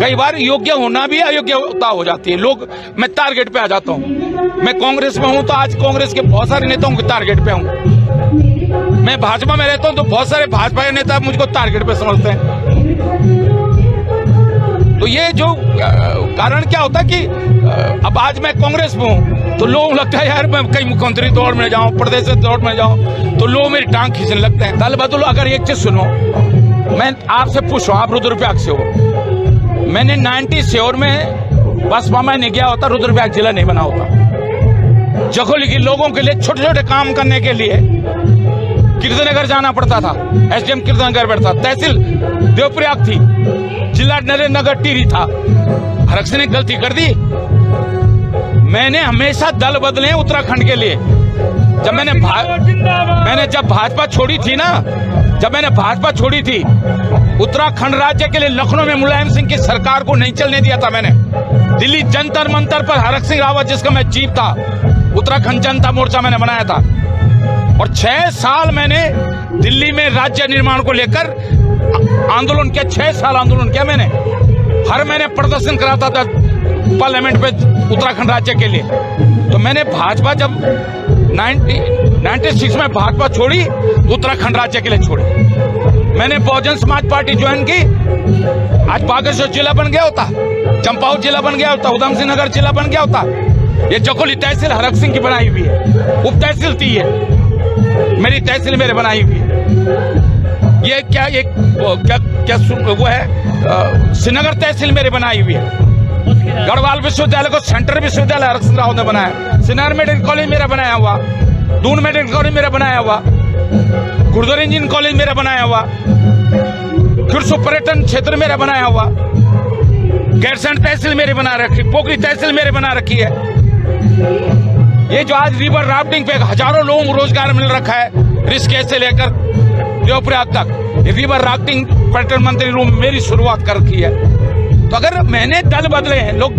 कई बार योग्य होना भी अयोग्यता हो जाती है। लोग, मैं टारगेट पे आ जाता हूँ। मैं कांग्रेस में हूँ तो आज कांग्रेस के बहुत सारे नेताओं के टारगेट पे हूँ। मैं भाजपा में रहता हूँ तो बहुत सारे भाजपा के नेता मुझको टारगेट पे समझते हैं। तो ये जो कारण क्या होता है कि अब आज मैं कांग्रेस में हूँ तो लोगों को लगता है यार मैं कहीं मुख्यमंत्री दौड़ में जाऊं, प्रदेश से दौड़ में जाऊं, तो लोग मेरी टांग खींचने लगते हैं। दल बदलो, अगर एक चीज सुनो, मैं आपसे पूछो, आप रुद्रप्रयाग से हो, मैंने 97 में बसपा में नहीं गया होता, रुद्रप्रयाग जिला नहीं बना होता। जखोली के लोगों के लिए छोटे छोटे काम करने के लिए कीर्तनगर जाना पड़ता था, एसडीएम कीर्तनगर बैठता, तहसील देवप्रयाग थी, जिला नरेंद्रनगर टिहरी था। हरक सिंह ने गलती कर दी। मैंने हमेशा दल बदले उत्तराखंड के लिए। जब भाजपा छोड़ी थी ना, जब मैंने भाजपा छोड़ी थी, उत्तराखंड राज्य के लिए लखनऊ में मुलायम सिंह की सरकार को नहीं चलने दिया था। मैंने दिल्ली जंतर मंतर पर हरक सिंह रावत, जिसका मैं चीफ था, उत्तराखंड जनता मोर्चा मैंने बनाया था। और 6 साल मैंने दिल्ली में राज्य निर्माण को लेकर आंदोलन किया। 6 साल आंदोलन किया मैंने। हर महीने प्रदर्शन कराता था पार्लियामेंट पे उत्तराखंड राज्य के लिए। तो मैंने भाजपा जब 96 में भाजपा छोड़ी, उत्तराखंड राज्य के लिए छोड़ी। मैंने बहुजन समाज पार्टी ज्वाइन की, आज बागेश्वर जिला बन गया होता, चंपावत जिला बन गया होता, उधम सिंह नगर जिला बन गया होता। ये जखोली तहसील हरक सिंह की बनाई हुई है, उप तहसील थी ये, मेरी तहसील मेरे बनाई हुई है। ये क्या वो है, श्रीनगर तहसील मेरे बनाई हुई है। गढ़वाल विश्वविद्यालय को सेंट्रल विश्वविद्यालय हरक सिंह रावत ने बनाया। श्रीनगर मेडिकल कॉलेज मेरा बनाया हुआ, दून मेडिकल कॉलेज मेरा बनाया हुआ, गुरुद्वारा इंजीनियरिंग कॉलेज मेरा बनाया हुआ, फिर पर्यटन क्षेत्र मेरा बनाया हुआ, गैरसैंण तहसील मेरी बना रखी, पोखरी तहसील मेरे बना रखी है। ये जो आज रिवर राफ्टिंग पे हजारों लोगों को रोजगार मिल रखा है, ऋषिकेश से लेकर देवप्रयाग तक, ये रिवर राफ्टिंग पर्यटन मंत्री रूम मेरी शुरुआत कर रखी है। तो अगर मैंने दल बदले हैं, लोग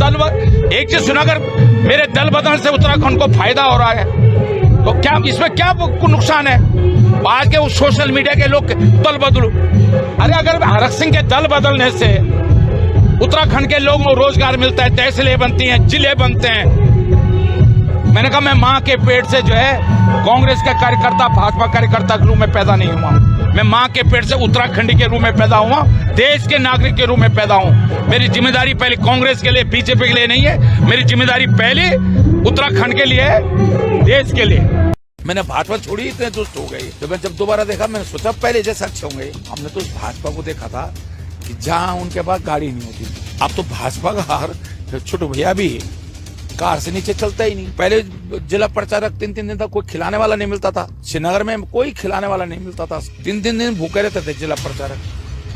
एक चीज सुना, अगर मेरे दल बदलने से उत्तराखंड को फायदा हो रहा है तो क्या इसमें क्या नुकसान है? आज के उस सोशल मीडिया के लोग दल बदलो, अरे अगर हरक सिंह के दल बदलने से उत्तराखंड के लोगों को रोजगार मिलता है, तहसीलें बनती हैं, जिले बनते हैं। मैंने कहा मैं मां के पेट से जो है कांग्रेस का कार्यकर्ता, भाजपा कार्यकर्ता के रूप में पैदा नहीं हुआ। मैं मां के पेट से उत्तराखंडी के रूप में पैदा हुआ, देश के नागरिक के रूप में पैदा हूं। मेरी जिम्मेदारी पहले कांग्रेस के लिए, बीजेपी के लिए नहीं है। मेरी जिम्मेदारी पहले उत्तराखंड के लिए है, देश के लिए। मैंने भाजपा छोड़ी, इतने दुष्ट हो गई। तो मैं जब दोबारा देखा, मैंने सोचा पहले जैसा अच्छे होंगे। हमने तो भाजपा को देखा था कि जहां उनके पास गाड़ी नहीं होती। अब तो भाजपा का हर छोटू भैया भी कार से नीचे चलता ही नहीं। पहले जिला प्रचारक 3-3 दिन तक कोई खिलाने वाला नहीं मिलता था। श्रीनगर में कोई खिलाने वाला नहीं मिलता था। 3-3 दिन भूखे रहते थे जिला प्रचारक।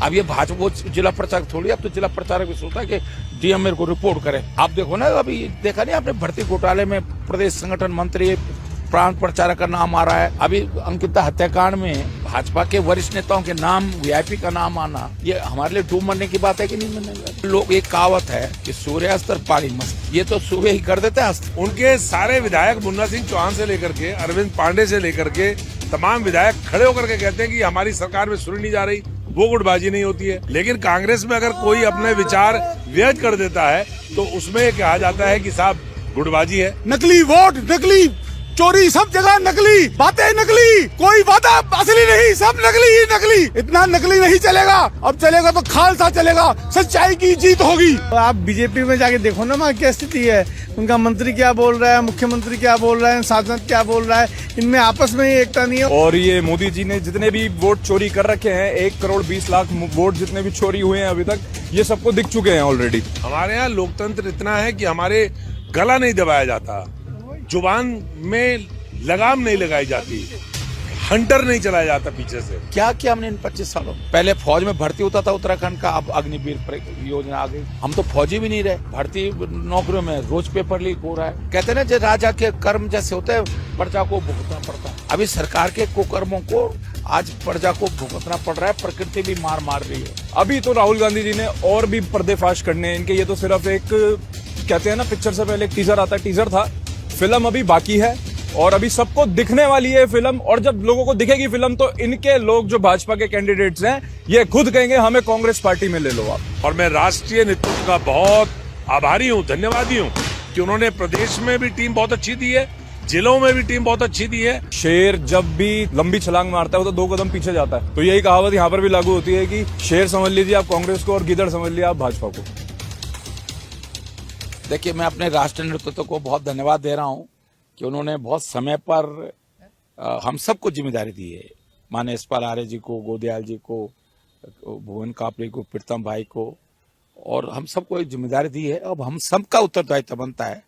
अब ये भाजपा जिला प्रचारक थोड़ी, अब तो जिला प्रचारक भी सोचता है कि डीएम मेरे को रिपोर्ट करे। आप देखो ना, अभी देखा नहीं आपने, भर्ती घोटाले में प्रदेश संगठन मंत्री प्रांत प्रचारक का नाम आ रहा है। अभी अंकिता हत्याकांड में भाजपा के वरिष्ठ नेताओं के नाम, वीआईपी का नाम आना, ये हमारे लिए डूब मरने की बात है कि नहीं मरने? लोग, एक कहावत है कि सूर्यास्त और पानी मस्त, ये तो सुबह ही कर देते हैं। उनके सारे विधायक, मुन्ना सिंह चौहान से लेकर के अरविंद पांडे से लेकर के तमाम विधायक खड़े होकर के कहते हैं कि हमारी सरकार में सुनी नहीं जा रही, वो गुटबाजी नहीं होती है। लेकिन कांग्रेस में अगर कोई अपने विचार व्यक्त कर देता है तो उसमें कहा जाता है कि साहब गुटबाजी है। नकली वोट, नकली चोरी, सब जगह नकली बातें, नकली कोई वादा असली नहीं, सब नकली ही नकली। इतना नकली नहीं चलेगा। अब चलेगा तो खालसा चलेगा, सच्चाई की जीत होगी। आप बीजेपी में जाके देखो ना वहाँ क्या स्थिति है। उनका मंत्री क्या बोल रहा है, मुख्यमंत्री क्या बोल रहा है, सांसद क्या बोल रहा है, इनमें आपस में ही एकता नहीं है। और ये मोदी जी ने जितने भी वोट चोरी कर रखे हैं, 1 करोड़ 20 लाख वोट जितने भी चोरी हुए हैं अभी तक, ये सबको दिख चुके हैं ऑलरेडी। हमारे यहाँ लोकतंत्र इतना है कि हमारे गला नहीं दबाया जाता, जुबान में लगाम नहीं लगाई जाती, हंटर नहीं चलाया जाता पीछे से। क्या किया हमने इन 25 सालों में? पहले फौज में भर्ती होता था उत्तराखंड का, अब अग्निवीर योजना आ गई। हम तो फौजी भी नहीं रहे, भर्ती नौकरियों में रोज पेपर लीक हो रहा है। कहते ना, जो राजा के कर्म जैसे होते हैं, प्रजा को भुगतना पड़ता है। अभी सरकार के कुकर्मों को आज प्रजा को भुगतना पड़ रहा है, प्रकृति भी मार रही है। अभी तो राहुल गांधी जी ने और भी पर्देफाश करने हैं इनके। ये तो सिर्फ एक, कहते हैं ना, पिक्चर से पहले एक टीजर आता है, टीजर था, फिल्म अभी बाकी है। और अभी सबको दिखने वाली है फिल्म, और जब लोगों को दिखेगी फिल्म तो इनके लोग जो भाजपा के कैंडिडेट्स हैं ये खुद कहेंगे हमें कांग्रेस पार्टी में ले लो आप। और मैं राष्ट्रीय नेतृत्व का बहुत आभारी हूँ, धन्यवादी हूँ कि उन्होंने प्रदेश में भी टीम बहुत अच्छी दी है, जिलों में भी टीम बहुत अच्छी दी है। शेर जब भी लंबी छलांग मारता है वो तो 2 कदम पीछे जाता है, तो यही कहावत यहाँ पर भी लागू होती है कि शेर समझ लीजिए आप कांग्रेस को और गिदड़ समझ लीजिए आप भाजपा को। देखिए, मैं अपने राष्ट्रीय नेतृत्व को बहुत धन्यवाद दे रहा हूं कि उन्होंने बहुत समय पर हम सबको जिम्मेदारी दी है। माननीय यशपाल आर्य जी को, गोदयाल जी को, भुवन कापड़ी को, प्रीतम भाई को, और हम सबको एक जिम्मेदारी दी है। अब हम सबका उत्तरदायित्व बनता है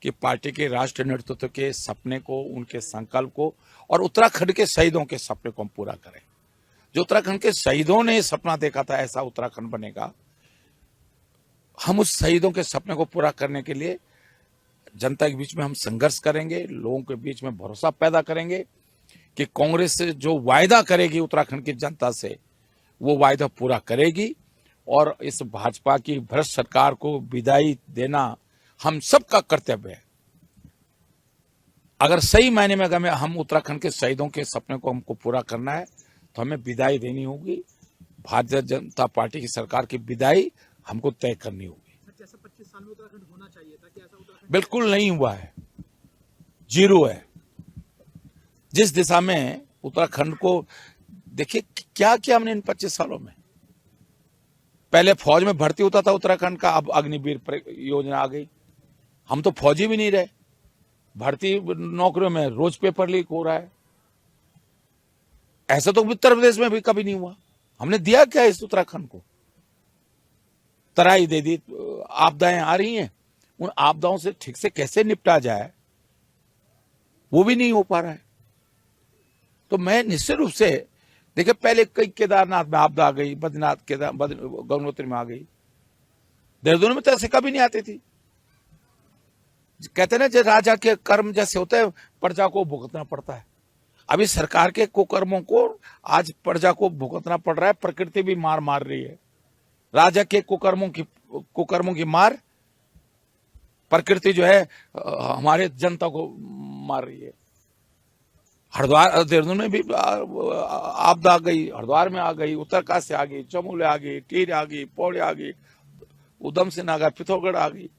कि पार्टी के राष्ट्रीय नेतृत्व के सपने को, उनके संकल्प को और उत्तराखंड के शहीदों के सपने को हम पूरा करें। जो उत्तराखंड के शहीदों ने सपना देखा था ऐसा उत्तराखंड बनेगा, हम उस शहीदों के सपने को पूरा करने के लिए जनता के बीच में हम संघर्ष करेंगे, लोगों के बीच में भरोसा पैदा करेंगे कि कांग्रेस से जो वायदा करेगी उत्तराखंड की जनता से, वो वायदा पूरा करेगी। और इस भाजपा की भ्रष्ट सरकार को विदाई देना हम सबका कर्तव्य है। अगर सही मायने में अगर हम उत्तराखंड के शहीदों के सपने को हमको पूरा करना है तो हमें विदाई देनी होगी। भारतीय जनता पार्टी की सरकार की विदाई हमको तय करनी होगी। जैसा 25 साल में उत्तराखंड होना चाहिए था, क्या ऐसा उत्तराखंड बिल्कुल नहीं हुआ है, जीरो है। जिस दिशा में उत्तराखंड को देखिए क्या किया हमने इन 25 सालों में। पहले फौज में भर्ती होता था उत्तराखंड का, अब अग्निवीर योजना आ गई। हम तो फौजी भी नहीं रहे, भर्ती नौकरियों में रोज पेपर लीक हो रहा है। ऐसा तो उत्तर प्रदेश में भी कभी नहीं हुआ। हमने दिया क्या इस उत्तराखंड को? तराई दे दी, आपदाएं आ रही हैं, उन आपदाओं से ठीक से कैसे निपटा जाए वो भी नहीं हो पा रहा है। तो मैं निश्चित रूप से देखिए, पहले कई केदारनाथ में आपदा आ गई, बद्रीनाथ, गंगोत्री में आ गई, देहरादून में तो ऐसे कभी नहीं आती थी। कहते हैं ना, जो राजा के कर्म जैसे होते हैं प्रजा को भुगतना पड़ता है। अभी सरकार के कुकर्मों को आज प्रजा को भुगतना पड़ रहा है। प्रकृति भी मार मार रही है। राजा के कुकर्मों की मार प्रकृति जो है हमारे जनता को मार रही है। हरिद्वार, देहरादून में भी आपदा आ गई, हरिद्वार में आ गई, उत्तरकाशी से आ गई, चमोली आ गई, टिहरी आ गई, पौड़ी आ गई, उधम सिंह आ गया, पिथौरागढ़ आ गई।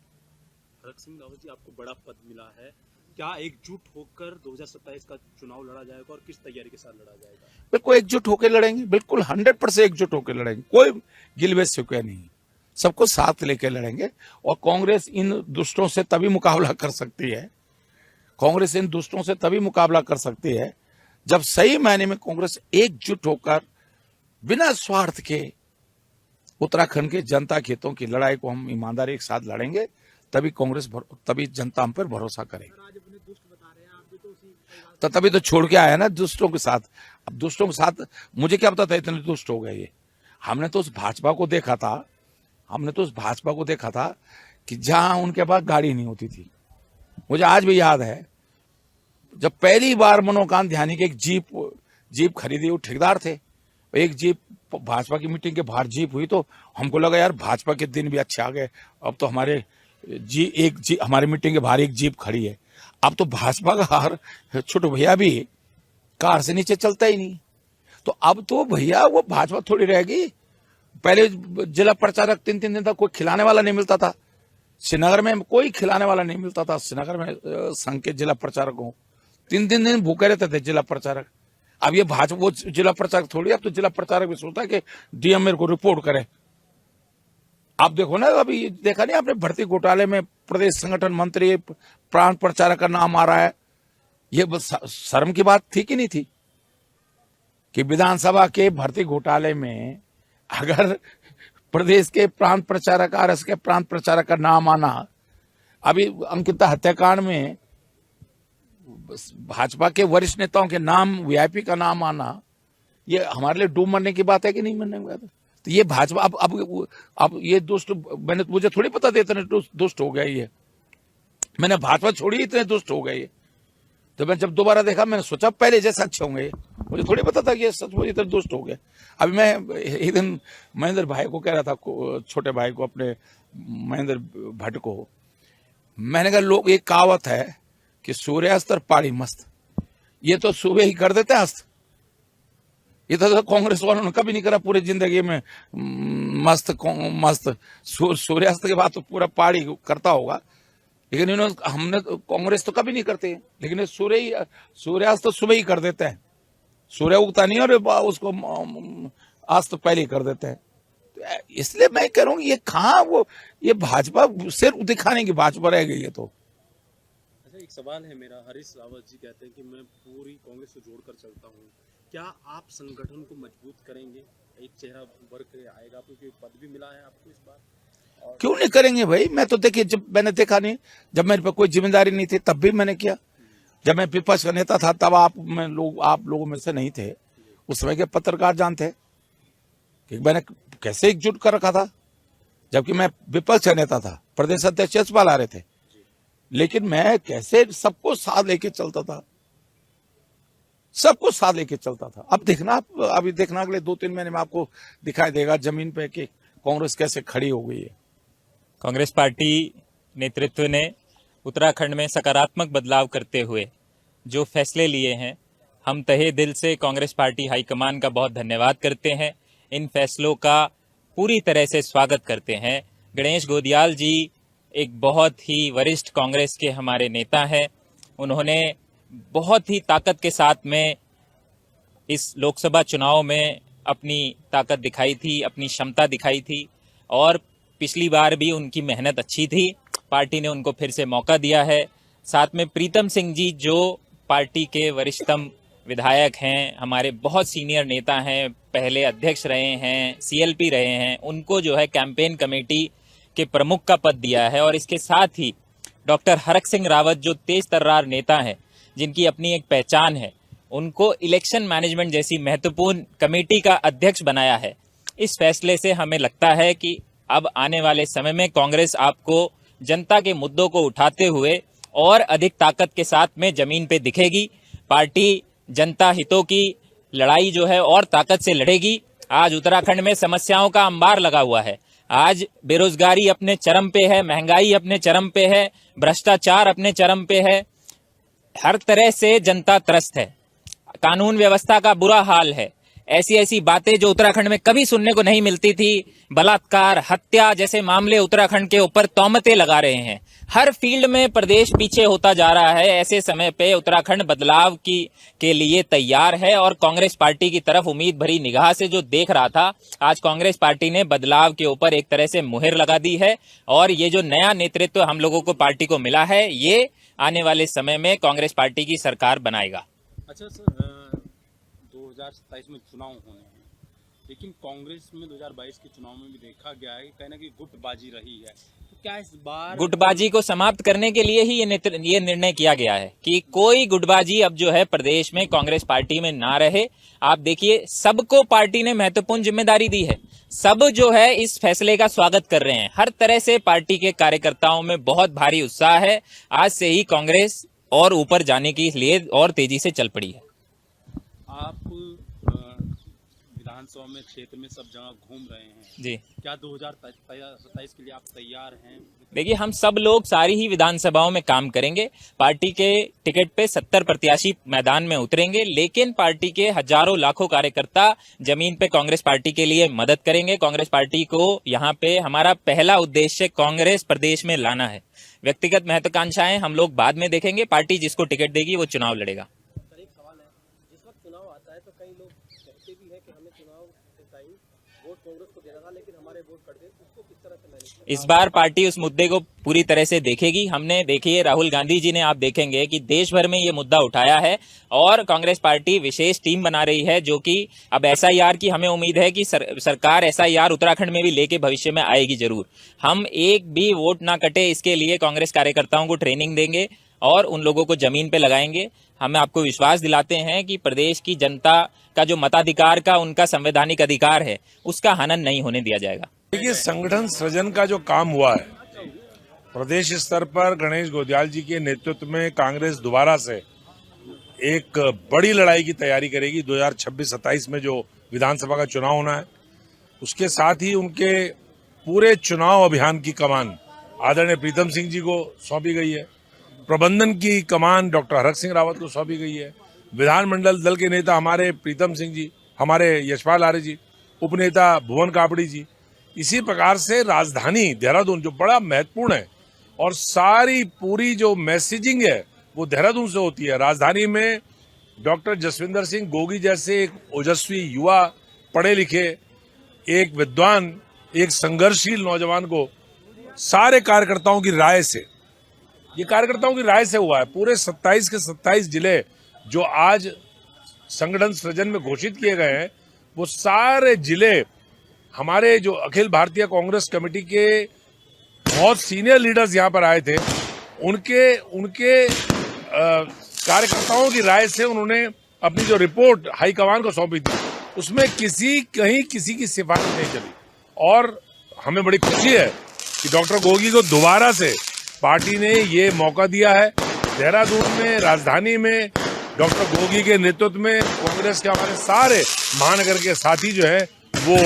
भरत सिंह रावत जी, आपको बड़ा पद मिला है, क्या एकजुट होकर 2027 का चुनाव लड़ा जाएगा और किस तैयारी के साथ लड़ा जाएगा? बिल्कुल एकजुट होकर लड़ेंगे, बिल्कुल 100% एकजुट होकर लड़ेंगे। कोई गिलवे शिकवे नहीं, सबको साथ लेकर लड़ेंगे। और कांग्रेस इन दुष्टों से तभी मुकाबला कर सकती है, कांग्रेस इन दुष्टों से तभी मुकाबला कर सकती है जब सही मायने में कांग्रेस एकजुट होकर बिना स्वार्थ के उत्तराखंड के जनता के हितों की लड़ाई को हम ईमानदारी के साथ लड़ेंगे। तभी जनता हम पर भरोसा करेगी। आज अपने दुष्ट बता रहे हैं, आप भी तो उसी तो तभी तो छोड़ के आया ना दुष्टों के साथ। अब दुष्टों के साथ मुझे क्या पता था इतने दुष्ट हो गए ये। हमने तो उस भाजपा को देखा था कि जहां उनके पास गाड़ी नहीं होती थी। मुझे आज भी याद है जब पहली बार मनोकांत ध्यानी की एक जीप खरीदी, वो ठेकेदार थे। एक जीप भाजपा की मीटिंग के बाहर जीप हुई तो हमको लगा यार भाजपा के दिन भी अच्छे आ गए। अब तो हमारे हमारी मीटिंग के बाहर एक जीप खड़ी है। अब तो भाजपा का हर छोटू भैया भी कार से नीचे चलता ही नहीं। तो अब तो भैया वो भाजपा थोड़ी रहेगी। पहले जिला प्रचारक 3-3 दिन तक कोई खिलाने वाला नहीं मिलता था। श्रीनगर में कोई खिलाने वाला नहीं मिलता था। श्रीनगर में संघ के जिला प्रचारकों 3-3 दिन भूखे रहते थे जिला प्रचारक। अब ये भाजपा वो जिला प्रचारक थोड़ी, अब तो जिला प्रचारक भी सोचता है कि डीएम मेरे को रिपोर्ट करे। आप देखो ना, अभी देखा नहीं आपने भर्ती घोटाले में प्रदेश संगठन मंत्री प्राण प्रचारक का नाम आ रहा है। ये शर्म की बात थी कि नहीं थी कि विधानसभा के भर्ती घोटाले में अगर प्रदेश के प्रांत प्रचारक, आरएस के प्रांत प्रचारक का नाम आना, अभी अंकिता हत्याकांड में भाजपा के वरिष्ठ नेताओं के नाम, वीआईपी का नाम आना, ये हमारे लिए डूब मरने की बात है कि नहीं मरने की बात है? तो ये भाजपा अब ये दुष्ट, मैंने मुझे थोड़ी पता था इतने दुष्ट हो गया ये। मैंने भाजपा छोड़ी इतने दुष्ट हो गए। तो मैं जब दोबारा देखा मैंने सोचा पहले जैसे अच्छे होंगे। मुझे थोड़ी पता था कि ये सचमुच इतने दुष्ट हो गए। अभी मैं एक दिन महेंद्र भाई को कह रहा था, छोटे भाई को, अपने महेंद्र भट्ट को, मैंने कहा लोग, एक कहावत है कि सूर्यास्त और पहाड़ी मस्त, ये तो सुबह ही कर देते हैं अस्त। ये तो कांग्रेस वालों ने कभी नहीं करा पूरी जिंदगी में। मस्त सूर्यास्त के बाद तो पूरा पहाड़ी करता होगा, लेकिन इन्होंने हमने तो कांग्रेस तो कभी नहीं करते, लेकिन सूर्यास्त तो सुबह ही कर देते हैं। सूर्य उगता नहीं और उसको अस्त पहले ही कर देते हैं। इसलिए मैं कह रहा हूँ ये कहाँ वो ये भाजपा सिर्फ दिखाने की भाजपा रह गई है। तो अच्छा, एक सवाल है मेरा। हरीश रावत जी कहते हैं कि मैं पूरी कांग्रेस को जोड़कर चलता हूँ। क्या आप संगठन को मजबूत करेंगे? एक चेहरा उभर के आएगा, क्योंकि पद भी मिला है आपको इस बार। क्यों नहीं करेंगे भाई? मैं तो देखिए, जब मैंने देखा नहीं, जब मेरे पर कोई जिम्मेदारी नहीं थी तब भी मैंने किया। जब मैं विपक्ष का नेता था तब आप लोगों में से नहीं थे, उस समय के पत्रकार जानते कि मैंने कैसे एकजुट कर रखा था। जबकि मैं विपक्ष का नेता था, प्रदेश अध्यक्ष यशपाल आ रहे थे, लेकिन मैं कैसे सबको साथ लेके चलता था, सबको साथ लेके चलता था। अब देखना, अभी देखना अगले 2-3 महीने में आपको दिखाई देगा जमीन पे कि कांग्रेस कैसे खड़ी हो गई है। कांग्रेस पार्टी नेतृत्व ने उत्तराखंड में सकारात्मक बदलाव करते हुए जो फैसले लिए हैं, हम तहे दिल से कांग्रेस पार्टी हाईकमान का बहुत धन्यवाद करते हैं। इन फैसलों का पूरी तरह से स्वागत करते हैं। गणेश गोदियाल जी एक बहुत ही वरिष्ठ कांग्रेस के हमारे नेता हैं। उन्होंने बहुत ही ताकत के साथ में इस लोकसभा चुनाव में अपनी ताकत दिखाई थी, अपनी क्षमता दिखाई थी, और पिछली बार भी उनकी मेहनत अच्छी थी। पार्टी ने उनको फिर से मौका दिया है। साथ में प्रीतम सिंह जी जो पार्टी के वरिष्ठतम विधायक हैं, हमारे बहुत सीनियर नेता हैं, पहले अध्यक्ष रहे हैं, सीएलपी रहे हैं, उनको जो है कैंपेन कमेटी के प्रमुख का पद दिया है। और इसके साथ ही डॉक्टर हरक सिंह रावत जो तेज तर्रार नेता हैं, जिनकी अपनी एक पहचान है, उनको इलेक्शन मैनेजमेंट जैसी महत्वपूर्ण कमेटी का अध्यक्ष बनाया है। इस फैसले से हमें लगता है कि अब आने वाले समय में कांग्रेस आपको जनता के मुद्दों को उठाते हुए और अधिक ताकत के साथ में जमीन पे दिखेगी। पार्टी जनता हितों की लड़ाई जो है और ताकत से लड़ेगी। आज उत्तराखंड में समस्याओं का अंबार लगा हुआ है। आज बेरोजगारी अपने चरम पे है, महंगाई अपने चरम पे है, भ्रष्टाचार अपने चरम पे है, हर तरह से जनता त्रस्त है, कानून व्यवस्था का बुरा हाल है। ऐसी ऐसी बातें जो उत्तराखंड में कभी सुनने को नहीं मिलती थी, बलात्कार, हत्या जैसे मामले उत्तराखंड के ऊपर तौमतें लगा रहे हैं। हर फील्ड में प्रदेश पीछे होता जा रहा है। ऐसे समय पे उत्तराखंड बदलाव के लिए तैयार है और कांग्रेस पार्टी की तरफ उम्मीद भरी निगाह से जो देख रहा था, आज कांग्रेस पार्टी ने बदलाव के ऊपर एक तरह से मुहर लगा दी है। और ये जो नया नेतृत्व हम लोगों को पार्टी को मिला है, ये आने वाले समय में कांग्रेस पार्टी की सरकार बनाएगा। अच्छा सर, 2027 में चुनाव होने हैं, लेकिन कांग्रेस में 2022 के चुनाव में भी देखा गया है कि कहीं ना कहीं गुटबाजी रही है। तो क्या इस बार गुटबाजी को समाप्त करने के लिए ही ये निर्णय किया गया है कि कोई गुटबाजी अब जो है प्रदेश में कांग्रेस पार्टी में ना रहे। आप देखिए, सबको पार्टी ने महत्वपूर्ण जिम्मेदारी दी है। सब जो है इस फैसले का स्वागत कर रहे हैं। हर तरह से पार्टी के कार्यकर्ताओं में बहुत भारी उत्साह है। आज से ही कांग्रेस और ऊपर जाने के लिए और तेजी से चल पड़ी है। आप विधानसभा में क्षेत्र में सब जगह घूम रहे हैं जी, क्या 2027 के लिए आप तैयार हैं? देखिए, हम सब लोग सारी ही विधानसभाओं में काम करेंगे। पार्टी के टिकट पे 70 प्रत्याशी मैदान में उतरेंगे, लेकिन पार्टी के हजारों लाखों कार्यकर्ता जमीन पे कांग्रेस पार्टी के लिए मदद करेंगे। कांग्रेस पार्टी को यहाँ पे हमारा पहला उद्देश्य कांग्रेस प्रदेश में लाना है। व्यक्तिगत महत्वाकांक्षाएं हम लोग बाद में देखेंगे। पार्टी जिसको टिकट देगी वो चुनाव लड़ेगा। इस बार पार्टी उस मुद्दे को पूरी तरह से देखेगी। हमने देखिए, राहुल गांधी जी ने, आप देखेंगे कि देश भर में ये मुद्दा उठाया है और कांग्रेस पार्टी विशेष टीम बना रही है, जो कि अब एसआईआर की हमें उम्मीद है कि सरकार एसआईआर उत्तराखंड में भी लेके भविष्य में आएगी जरूर। हम एक भी वोट ना कटे इसके लिए कांग्रेस कार्यकर्ताओं को ट्रेनिंग देंगे और उन लोगों को जमीन पे लगाएंगे। हमें आपको विश्वास दिलाते हैं कि प्रदेश की जनता का जो मताधिकार का उनका संवैधानिक अधिकार है, उसका हनन नहीं होने दिया जाएगा। देखिए, संगठन सृजन का जो काम हुआ है प्रदेश स्तर पर, गणेश गोदियाल जी के नेतृत्व में कांग्रेस दोबारा से एक बड़ी लड़ाई की तैयारी करेगी। 2026-27 में जो विधानसभा का चुनाव होना है, उसके साथ ही उनके पूरे चुनाव अभियान की कमान आदरणीय प्रीतम सिंह जी को सौंपी गई है। प्रबंधन की कमान डॉक्टर हरक सिंह रावत को सौंपी गई है। विधानमंडल दल के नेता हमारे प्रीतम सिंह जी, हमारे यशपाल आर्य जी, उपनेता भुवन कापड़ी जी। इसी प्रकार से राजधानी देहरादून जो बड़ा महत्वपूर्ण है और सारी पूरी जो मैसेजिंग है वो देहरादून से होती है। राजधानी में डॉक्टर जसविंदर सिंह गोगी जैसे एक ओजस्वी युवा, पढ़े लिखे, एक विद्वान, एक संघर्षशील नौजवान को सारे कार्यकर्ताओं की राय से, ये कार्यकर्ताओं की राय से हुआ है। पूरे 27 के 27 जिले जो आज संगठन सृजन में घोषित किए गए हैं, वो सारे जिले हमारे जो अखिल भारतीय कांग्रेस कमेटी के बहुत सीनियर लीडर्स यहाँ पर आए थे, उनके कार्यकर्ताओं की राय से उन्होंने अपनी जो रिपोर्ट हाईकमान को सौंपी थी, उसमें कहीं किसी की सिफारिश नहीं चली। और हमें बड़ी खुशी है कि डॉक्टर गोगी को दोबारा से पार्टी ने ये मौका दिया है। देहरादून में, राजधानी में डॉक्टर गोगी के नेतृत्व में कांग्रेस के हमारे सारे महानगर के साथी जो है वो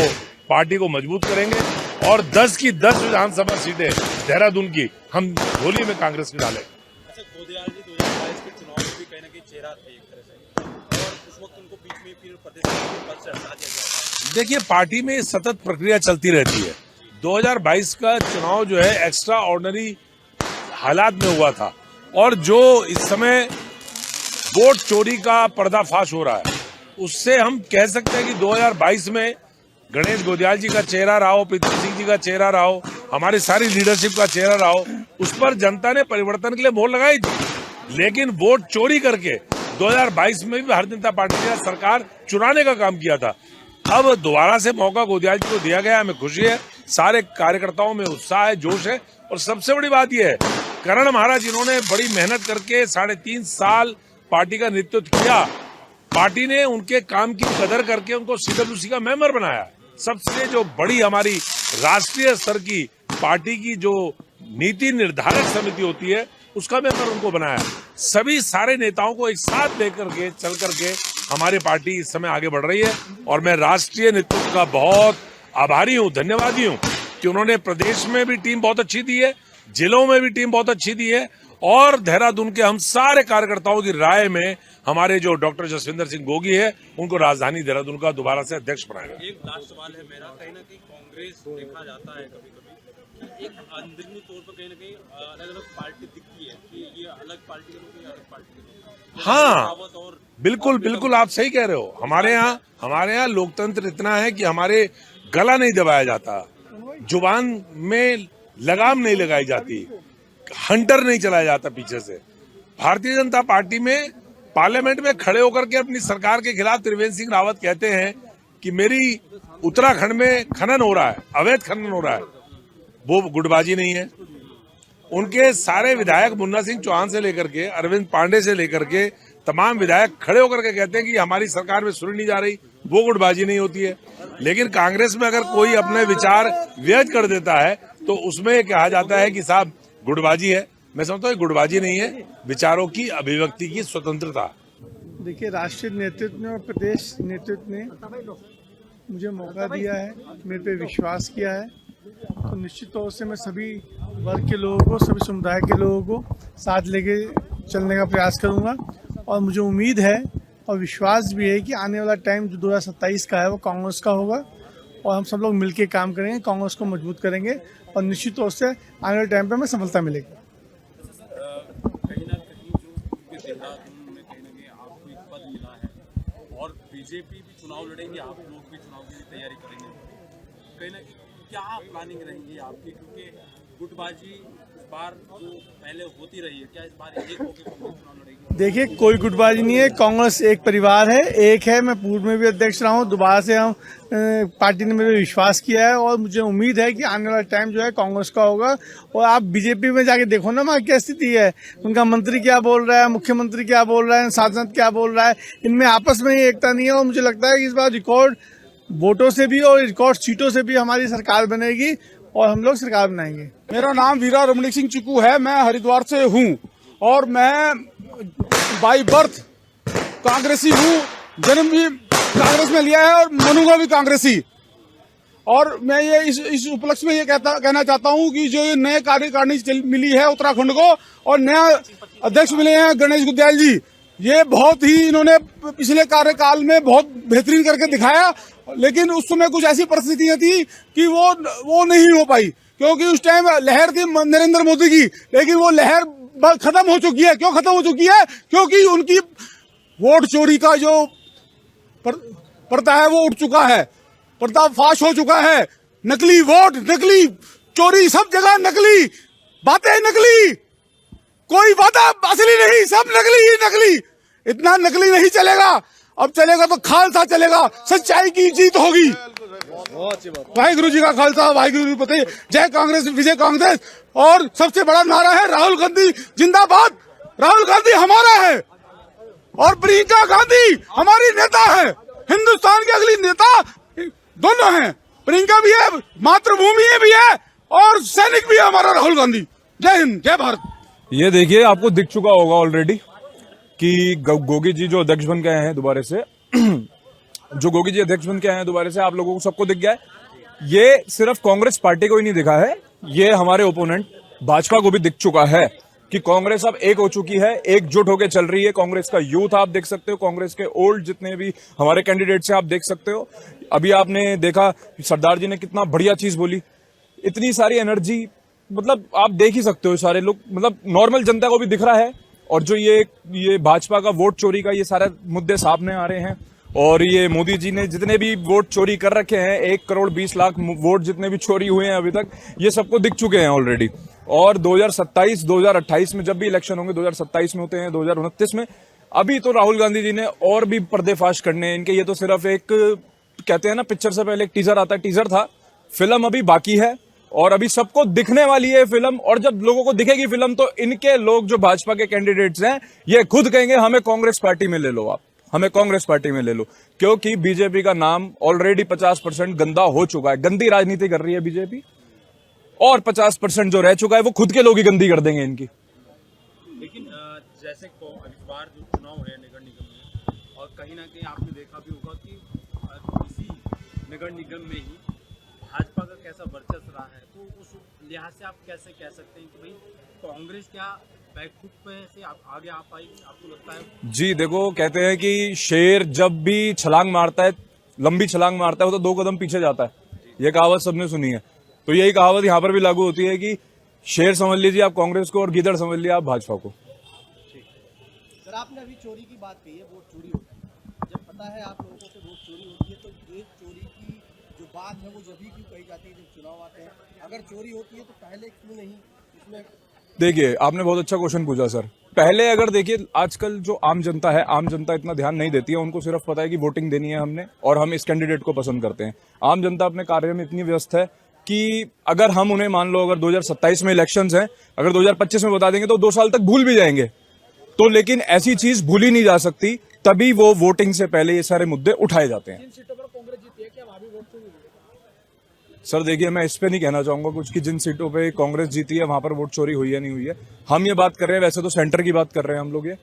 पार्टी को मजबूत करेंगे और 10 की 10 विधानसभा सीटें देहरादून की हम झोली में कांग्रेस की डालेंगे। अच्छा, गोदयाल जी 2022 के चुनाव में भी कहीं ना कहीं चेहरा थे एक तरह से, और उस वक्त उनको बीच में फिर प्रदेश के पद से हटा दिया गया। देखिए, पार्टी में सतत प्रक्रिया चलती रहती है। 2022 का चुनाव जो है एक्स्ट्रा ऑर्डिनरी हालात में हुआ था और जो इस समय वोट चोरी का पर्दाफाश हो रहा है, उससे हम कह सकते हैं कि 2022 में गणेश गोदयाल जी का चेहरा रहा हो, प्रीतम सिंह जी का चेहरा रहा हो, हमारी सारी लीडरशिप का चेहरा रहा हो, उस पर जनता ने परिवर्तन के लिए मोहर लगाई थी। लेकिन वोट चोरी करके 2022 में भी भारतीय जनता पार्टी ने सरकार चुराने का काम किया था। अब दोबारा से मौका गोदयाल जी को दिया गया, हमें खुशी है। सारे कार्यकर्ताओं में उत्साह है, जोश है। और सबसे बड़ी बात यह है, करण महाराज जिन्होंने बड़ी मेहनत करके 3.5 साल पार्टी का नेतृत्व किया, पार्टी ने उनके काम की कदर करके उनको CWC का मेंबर बनाया। सबसे जो बड़ी हमारी राष्ट्रीय स्तर की पार्टी की जो नीति निर्धारक समिति होती है, उसका मेंबर उनको बनाया। सभी सारे नेताओं को एक साथ लेकर के चल करके हमारी पार्टी इस समय आगे बढ़ रही है और मैं राष्ट्रीय नेतृत्व का बहुत आभारी हूँ, धन्यवादी हूँ कि उन्होंने प्रदेश में भी टीम बहुत अच्छी दी है, जिलों में भी टीम बहुत अच्छी दी है और देहरादून के हम सारे कार्यकर्ताओं की राय में हमारे जो डॉक्टर जसविंदर सिंह गोगी है, उनको राजधानी देहरादून का दोबारा से अध्यक्ष बनाएगा। एक लास्ट सवाल है मेरा, कहीं ना कहीं कांग्रेस देखा जाता है कभी कभी कि एक अंदरूनी तौर पर कहीं ना कहीं अलग अलग पार्टी दिखती है कि ये अलग पार्टी के अलग पार्टी के। हाँ, बिल्कुल बिल्कुल, आप सही कह रहे हो। हमारे यहाँ लोकतंत्र इतना है कि हमारे गला नहीं दबाया जाता, जुबान में लगाम नहीं लगाई जाती, हंटर नहीं चलाया जाता पीछे से। भारतीय जनता पार्टी में पार्लियामेंट में खड़े होकर के अपनी सरकार के खिलाफ त्रिवेंद्र सिंह रावत कहते हैं कि मेरी उत्तराखंड में खनन हो रहा है, अवैध खनन हो रहा है, वो गुटबाजी नहीं है। उनके सारे विधायक मुन्ना सिंह चौहान से लेकर के अरविंद पांडे से लेकर के तमाम विधायक खड़े होकर के कहते हैं कि हमारी सरकार में सुनी नहीं जा रही, वो गुटबाजी नहीं होती है। लेकिन कांग्रेस में अगर कोई अपने विचार व्यक्त कर देता है तो उसमें कहा जाता है कि साहब गुटबाजी है। मैं समझता हूँ गुटबाजी नहीं है, विचारों की अभिव्यक्ति की स्वतंत्रता। देखिए, राष्ट्रीय नेतृत्व ने और प्रदेश नेतृत्व ने मुझे मौका दिया है, मेरे पे विश्वास किया है, तो निश्चित तौर से मैं सभी वर्ग के लोगों को, सभी समुदाय के लोगों को साथ लेके चलने का प्रयास करूंगा। और मुझे उम्मीद है और विश्वास भी है कि आने वाला टाइम जो 2027 का है वो कांग्रेस का होगा और हम सब लोग मिलकर काम करेंगे, कांग्रेस को मजबूत करेंगे और निश्चित तौर से आने वाले टाइम पे हमें सफलता मिलेगी। कहीं ना कहीं जो देहरादून में कहीं ना कहीं आपको एक पद मिला है और बीजेपी भी चुनाव लड़ेंगे, आप लोग भी चुनाव की तैयारी करेंगे, कहीं ना कहीं क्या प्लानिंग रहेगी आपकी? क्योंकि गुटबाजी इस बार जो पहले होती रही है, क्या इस बार एक होकर कांग्रेस चुनाव लड़ेगी? देखिए, कोई गुटबाजी नहीं है, कांग्रेस एक परिवार है, एक है। मैं पूर्व में भी अध्यक्ष रहा हूँ, दोबारा से हम पार्टी ने मेरे विश्वास किया है और मुझे उम्मीद है कि आने वाला टाइम जो है कांग्रेस का होगा। और आप बीजेपी में जाके देखो ना वहाँ क्या स्थिति है, उनका मंत्री क्या बोल रहा है, मुख्यमंत्री क्या बोल रहा है, सांसद क्या बोल रहा है, इनमें आपस में ही एकता नहीं है। और मुझे लगता है कि इस बार रिकॉर्ड वोटों से भी और रिकॉर्ड सीटों से भी हमारी सरकार बनेगी और हम लोग सरकार बनाएंगे। मेरा नाम वीरा रमणीक सिंह चिक्कू है, मैं हरिद्वार से हूँ और मैं बाई बर्थ कांग्रेसी हूँ, जन्म भी कांग्रेस में लिया है और मनूंगा भी कांग्रेसी। और मैं ये इस उपलक्ष्य में ये कहना चाहता हूँ कि जो ये नए कार्यकारिणी मिली है उत्तराखंड को और नया अध्यक्ष मिले हैं गणेश गुद्याल जी, ये बहुत ही इन्होंने पिछले कार्यकाल में बहुत बेहतरीन करके दिखाया, लेकिन उस समय कुछ ऐसी परिस्थितियां थी कि वो नहीं हो पाई, क्योंकि उस टाइम लहर थी नरेंद्र मोदी की, लेकिन वो लहर खत्म हो चुकी है। क्यों खत्म हो चुकी है? क्योंकि उनकी वोट चोरी का जो पर्दा है वो उठ चुका है, पर्दाफाश हो चुका है। नकली वोट, नकली चोरी, सब जगह नकली बातें, नकली, कोई वादा असली नहीं, सब नकली ही नकली। इतना नकली नहीं चलेगा, अब चलेगा तो खालसा चलेगा, सच्चाई की जीत होगी। वाहिगुरु जी का खालसा, वाहिगुरु जी फतेह, जय कांग्रेस, विजय कांग्रेस। और सबसे बड़ा नारा है राहुल गांधी जिंदाबाद। राहुल गांधी हमारा है और प्रियंका गांधी हमारी नेता है, हिंदुस्तान की अगली नेता दोनों हैं। प्रियंका भी है, मातृभूमि भी है और सैनिक भी है हमारा राहुल गांधी। जय हिंद, जय भारत। ये देखिए, आपको दिख चुका होगा ऑलरेडी कि गोगी जी जो अध्यक्ष बन के आए हैं दोबारा से आप लोगों को सबको दिख गया है। ये सिर्फ कांग्रेस पार्टी को ही नहीं दिखा है, ये हमारे ओपोनेंट भाजपा को भी दिख चुका है कि कांग्रेस अब एक हो चुकी है, एकजुट होकर चल रही है। कांग्रेस का यूथ आप देख सकते हो, कांग्रेस के ओल्ड जितने भी हमारे कैंडिडेट्स हैं आप देख सकते हो। अभी आपने देखा सरदार जी ने कितना बढ़िया चीज बोली, इतनी सारी एनर्जी, मतलब आप देख ही सकते हो सारे लोग, मतलब नॉर्मल जनता को भी दिख रहा है। और जो ये भाजपा का वोट चोरी का ये सारे मुद्दे सामने आ रहे हैं, और ये मोदी जी ने जितने भी वोट चोरी कर रखे हैं, 1,20,00,000 वोट जितने भी चोरी हुए हैं अभी तक, ये सबको दिख चुके हैं ऑलरेडी। और 2027, 2028 में जब भी इलेक्शन होंगे, 2027 में होते हैं, 2029 में, अभी तो राहुल गांधी जी ने और भी पर्देफाश करने हैं इनके। ये तो सिर्फ एक कहते हैं ना, पिक्चर से पहले एक टीजर आता है, टीजर था, फिल्म अभी बाकी है और अभी सबको दिखने वाली है फिल्म। और जब लोगों को दिखेगी फिल्म तो इनके लोग जो भाजपा के कैंडिडेट्स हैं ये खुद कहेंगे हमें कांग्रेस पार्टी में ले लो, आप हमें कांग्रेस पार्टी में ले लो, क्योंकि बीजेपी का नाम ऑलरेडी 50% गंदा हो चुका है। गंदी राजनीति कर रही है बीजेपी, और 50% जो रह चुका है वो खुद के लोग ही गंदी कर देंगे इनकी। लेकिन जैसे इस बार जो चुनाव है नगर निगम में, और कहीं ना कहीं आपने देखा भी होगा कि इसी नगर निगम में ही भाजपा का कैसा वर्चस्व रहा है, तो उस लिहाज से आप कैसे कह सकते हैं कि भाई कांग्रेस क्या बैकफुट पे से आगे आ पाएगी, आपको लगता है? जी देखो, कहते हैं कि शेर जब भी छलांग मारता है, लंबी छलांग मारता है, वो तो 2 कदम पीछे जाता है। ये कहावत सबने सुनी है, तो यही कहावत यहाँ पर भी लागू होती है कि शेर समझ लीजिए आप कांग्रेस को और गिदड़ समझ लीजिए आप भाजपा को। सर, आपने अभी चोरी की बात कही है, वोट चोरी होता है। जब पता है आप लोगों से वोट चोरी होती है, तो ये चोरी की जो बात है वो जब भी क्यों कही जाती है जब चुनाव आते हैं? अगर चोरी होती है तो पहले क्यों नहीं इसमें? देखिए, आपने बहुत अच्छा क्वेश्चन पूछा सर। पहले अगर देखिए, आजकल जो आम जनता है, आम जनता इतना ध्यान नहीं देती है, उनको सिर्फ पता है कि वोटिंग देनी है हमने और हम इस कैंडिडेट को पसंद करते हैं। आम जनता अपने कार्य में इतनी व्यस्त है कि अगर हम उन्हें मान लो अगर 2027 में इलेक्शंस हैं, अगर 2025 में बता देंगे तो 2 साल तक भूल भी जाएंगे। तो लेकिन ऐसी चीज भूली नहीं जा सकती, तभी वो वोटिंग से पहले ये सारे मुद्दे उठाए जाते हैं। सर देखिए, मैं इस पे नहीं कहना चाहूंगा कुछ कि जिन सीटों पे कांग्रेस जीती है वहां पर वोट चोरी हुई है नहीं हुई है। हम ये बात कर रहे हैं, वैसे तो सेंटर की बात कर रहे हैं हम लोग, ये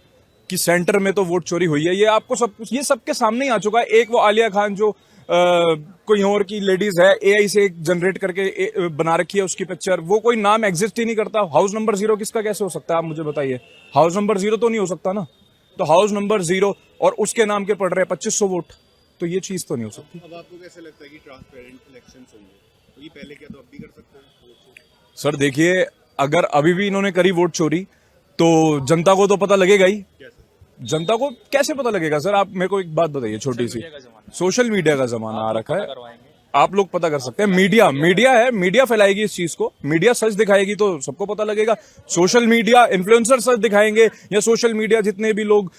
कि सेंटर में तो वोट चोरी हुई है। ये आपको ये सबके सामने ही आ चुका है। एक वो आलिया खान जो कोई और की लेडीज है, एआई से जनरेट करके बना रखी है उसकी पिक्चर, वो कोई नाम एग्जिस्ट ही नहीं करता। हाउस नंबर 0 किसका कैसे हो सकता है, आप मुझे बताइए। हाउस नंबर 0 तो नहीं हो सकता ना, तो हाउस नंबर 0 और उसके नाम के पड़ रहे हैं 2500 वोट, तो ये चीज तो नहीं हो सकती। अब आपको कैसे लगता है कि ट्रांसपेरेंट इलेक्शंस होंगे? तो ये पहले क्या तो अब भी कर सकते हैं? सर देखिए, अगर अभी भी इन्होंने करी वोट चोरी तो जनता को तो पता लगेगा ही। जनता को कैसे पता लगेगा सर? आप मेरे को एक बात बताइए छोटी सी। सोशल मीडिया का जमाना आ रखा है, आप लोग पता कर सकते हैं। मीडिया है, मीडिया फैलाएगी इस चीज को, मीडिया सच दिखाएगी तो सबको पता लगेगा। सोशल मीडिया इन्फ्लुएंसर सच दिखाएंगे, या सोशल मीडिया जितने भी लोग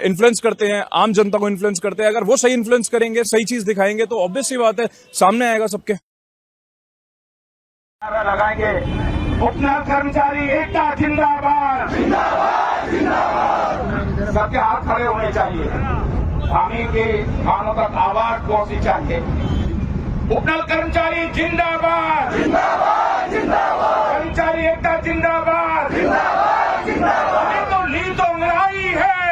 इन्फ्लुएंस करते हैं, आम जनता को इन्फ्लुएंस करते हैं, अगर वो सही इन्फ्लुएंस करेंगे, सही चीज दिखाएंगे तो ऑब्वियस सी बात है सामने आएगा सबके। लगाएंगे उपना कर्मचारी एकता जिंदाबाद, सबके हाथ खड़े होने चाहिए, हामी के कानों तक आवाज पहुंचनी चाहिए। उपनल कर्मचारी जिंदाबाद, कर्मचारी एकता जिंदाबाद, तो ली तो लड़ाई है,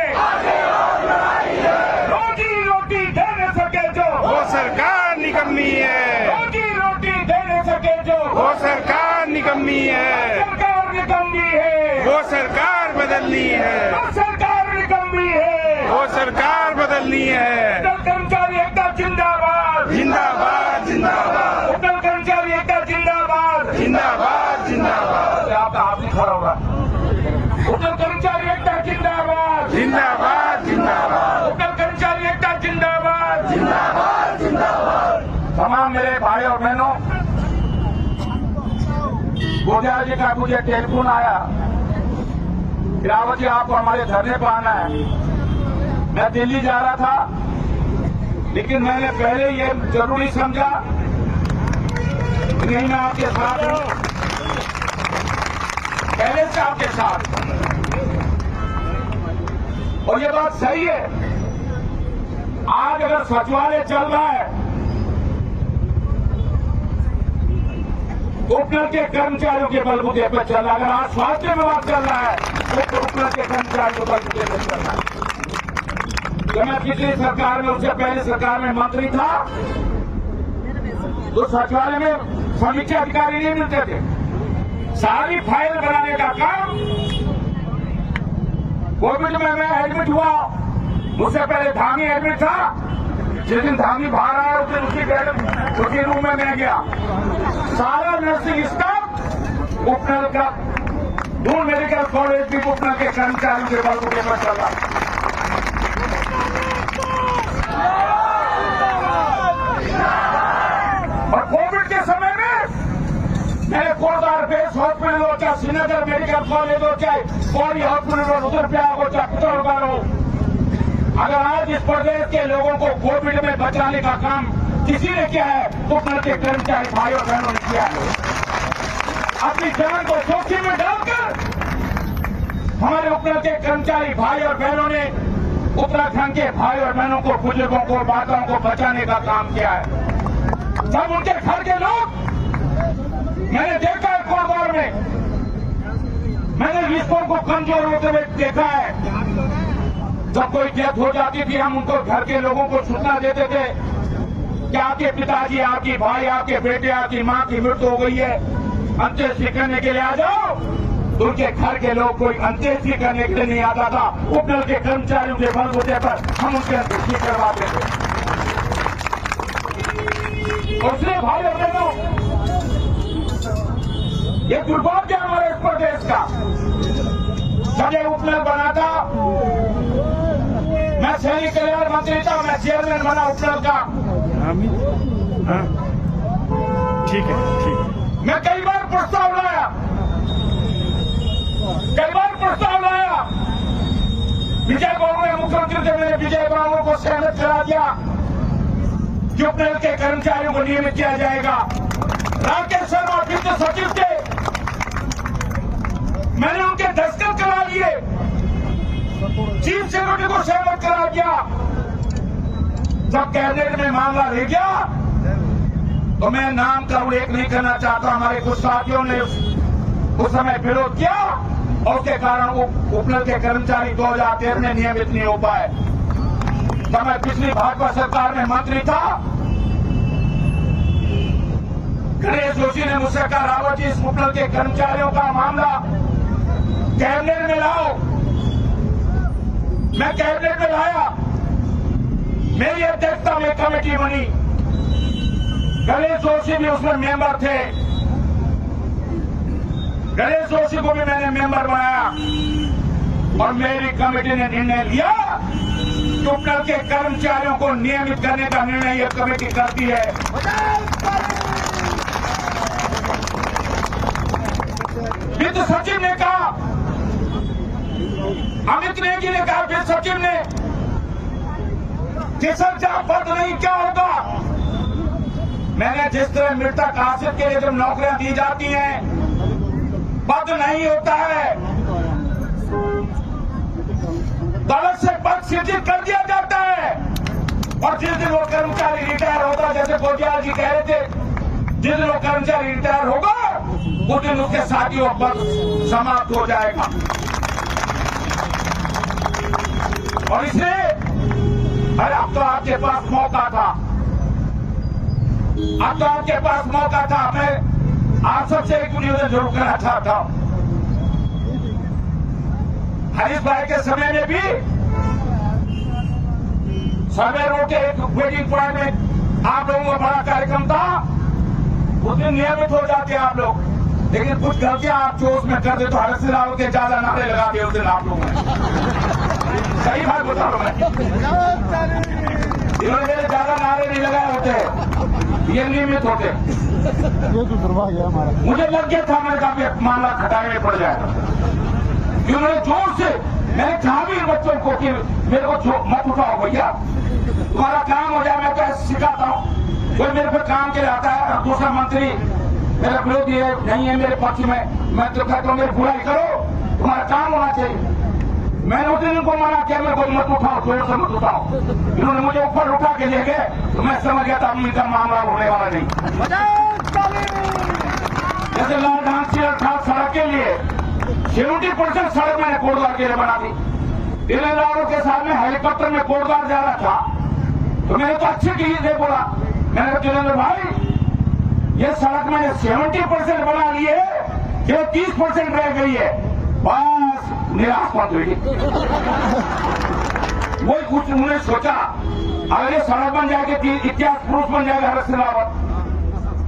रोजी रोटी दे न सके जो वो सरकार निकलनी है, रोजी निकम्मी है, सरकार निकम्मी है, वो सरकार बदलनी है, सरकार निकम्मी है, वो सरकार बदलनी है। होटल कर्मचारी एकता जिंदाबाद, जिंदाबाद जिंदाबाद होटल कर्मचारी एकता जिंदाबाद, जिंदाबाद जिंदाबाद आपका हाथ नहीं खड़ा होगा। होटल कर्मचारी एकता जिंदाबाद, जिंदाबाद जिंदाबाद होटल कर्मचारी एकता जिंदाबाद, जिंदाबाद जिंदाबाद। तमाम मेरे भाई और बहनों, गोजार जी का मुझे टेलीफोन आया, रावत जी आपको हमारे धरने पर आना है। मैं दिल्ली जा रहा था, लेकिन मैंने पहले ये जरूरी समझा कि नहीं, मैं आपके साथ हूं, पहले से आपके साथ। और ये बात सही है, आज अगर सचिवालय चल रहा है, उपनल के कर्मचारियों के बलबूते पर चल रहा है। अगर आज स्वास्थ्य विभाग चल रहा है तो उपनल के कर्मचारियों के बलबूते पर चल रहा है। जब मैं पिछली सरकार में, उससे पहले सरकार में मंत्री था, तो सचिवालय में समीक्षा अधिकारी नहीं मिलते थे। सारी फाइल बनाने का काम, कोविड में मैं एडमिट हुआ, उससे पहले धामी एडमिट था। जिस दिन धामी बाहर आया उस दिन उसी रूम में मैं गया। सारा नर्सिंग स्टाफ उपनल का, दून मेडिकल कॉलेज भी उपनल के कर्मचारियों के बलबूते पर चल रहा। और कोविड के समय में मेरे कोटदार बेस हॉस्पिटल हो, चाहे श्रीनगर मेडिकल कॉलेज हो, चाहे पौड़ी हॉस्पिटल हो, रुद्रप्रयाग हो, चाहे पिथौरागढ़ हो, अगर आज इस प्रदेश के लोगों को कोविड में बचाने का काम किसी ने किया है, उपनल के कर्मचारी भाई और बहनों ने किया है। अपनी जान को जोखिम में डालकर हमारे उपनल के कर्मचारी भाई और बहनों ने उत्तराखंड के भाई और बहनों को, बुजुर्गों को, माताओं को बचाने का काम किया है। जब उनके घर के लोग, मैंने देखा है कोरबार में, मैंने रिश्तों को कमजोर होते हुए देखा है। जब कोई डेथ हो जाती थी, हम उनको, घर के लोगों को सूचना देते थे कि आपके पिताजी, आपकी भाई, आपके बेटे, आपकी मां की मृत्यु हो गई है, अंत्येष्टि करने के लिए आ जाओ। तो उनके घर के लोग कोई अंत्येष्टि करने के लिए नहीं आता था। उपनल के कर्मचारियों के बलबूते पर हम उनके अंत्येष्टि करवाते थे। इसलिए भाई और बहनों, ये दुर्भाग्य है हमारे इस प्रदेश का। जब ये उपनल बना था, मैं सैनिक कल्याण मंत्री था, मैं चेयरमैन बना उपनल का। ठीक है ठीक है। मैं कई बार प्रस्ताव लाया, विजय बाबू ने, मुख्यमंत्री थे, मैंने विजय बाबू को सहमत करा दिया कि उपनल के कर्मचारियों को नियमित किया जाएगा। राकेश शर्मा वित्त सचिव थे, मैंने उनके दस्तखत करा लिए, चीफ सेक्रेटरी को सहमत करा दिया। जब कैबिनेट में मामला रह गया, तो मैं नाम का उल्लेख नहीं करना चाहता, हमारे कुछ साथियों ने उस समय विरोध किया और उसके कारण उपनल के कर्मचारी 2013 में नियमित नहीं हो पाए। जब मैं पिछली भाजपा सरकार में मंत्री था, गणेश जोशी ने मुझसे कहा, रावत जी, इस उपनल के कर्मचारियों का मामला कैबिनेट में लाओ। मैं कैबिनेट में लाया, मेरी अध्यक्षता में कमेटी बनी, गणेश जोशी भी उसमें मेंबर थे, गणेश जोशी को भी मैंने मेंबर बनाया और मेरी कमेटी ने निर्णय लिया कि उपनल के कर्मचारियों को नियमित करने का निर्णय यह कमेटी करती है। वित्त सचिव ने कहा, अमित नेगी ने कहा, वित्त सचिव ने, किसान जहां पद नहीं क्या होगा। मैंने जिस तरह मृतक हासिल के लिए जब नौकरियां दी जाती हैं, पद नहीं होता है, दौलत से पद सृजित कर दिया जाता है। और जिस दिन वो कर्मचारी रिटायर होगा, जैसे गोजियाल जी कह रहे थे, जिस दिन वो कर्मचारी रिटायर होगा, उस दिन उसके साथियों पद समाप्त हो जाएगा। और इसलिए अरे अब तो आपके पास मौका था, अब तो आपके पास मौका था। मैं आप सबसे एक निवेदन जरूर करना चाहता हूं। हरीश भाई के समय में भी सर्वे रोड के एक वेटिंग पॉइंट में आप लोगों का बड़ा कार्यक्रम था। उस दिन नियमित हो जाते आप लोग, लेकिन कुछ गलतियां आप जो उसमें कर दे तो हरीश रावत के ज्यादा नारे लगा दिए उस दिन आप लोगों ने। सही बात बता रहा हूं मैं, इन्होंने मेरे ज्यादा नारे नहीं लगाए होते, ये नियमित होते। मुझे लग गया था मैंने कहा मामला खटाई में पड़ जाएगा। उन्होंने जोर से, मैंने कहा भी बच्चों को कि मेरे को मत उठाओ भैया, तुम्हारा काम हो जाए। मैं तो ऐसे सिखाता हूँ, कोई मेरे पे काम के लिए आता है, दूसरा मंत्री मेरा विरोधी है नहीं है मेरे पक्ष में, मैं तो कहता हूँ मेरी बुराई करो, तुम्हारा काम होना चाहिए। मैंने उस दिन उनको मना किया, मेरे को मत उठाओ, जोर से मत उठाओ। इन्होंने मुझे ऊपर उठा के ले गए तो मैं समझ गया था इनका मामला होने वाला नहीं। जैसे लालधान से अर्थात सड़क के लिए 70% सड़क मैंने कोटद्वार के लिए बना दी। दिल्लीदारों के सामने हेलीकॉप्टर में कोटद्वार जा रहा था तो मैंने तो अच्छे की दे बोला, मैंने कहा जितेंद्र भाई ये सड़क मैंने 70% बना ली है, केवल 30% रह गई है, बस निराश मत हुई। वही कुछ उन्होंने सोचा अगर ये सड़क बन जाएगी, इतिहास पुरुष बन जाएगा हरीश रावत।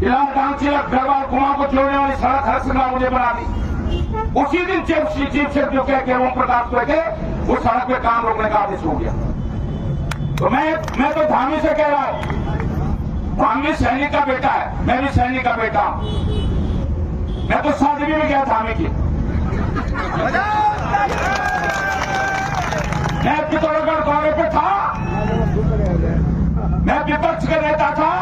इलाहाबाद से गढ़वाल कुमाऊं को जोड़ने वाली सड़क हरीश रावत ने बना दी। उसी दिन चीफ से जो कह के ओम प्रकाश को के उस सड़क पे काम रोकने का आदेश हो गया। तो मैं तो धामी से कह रहा हूं, धामी सैनिक का बेटा है, मैं भी सैनिक का बेटा हूं। मैं तो शादी में भी गया धामी की। मैं पिथौरागढ़ दौरे पे था, मैं विपक्ष का नेता था,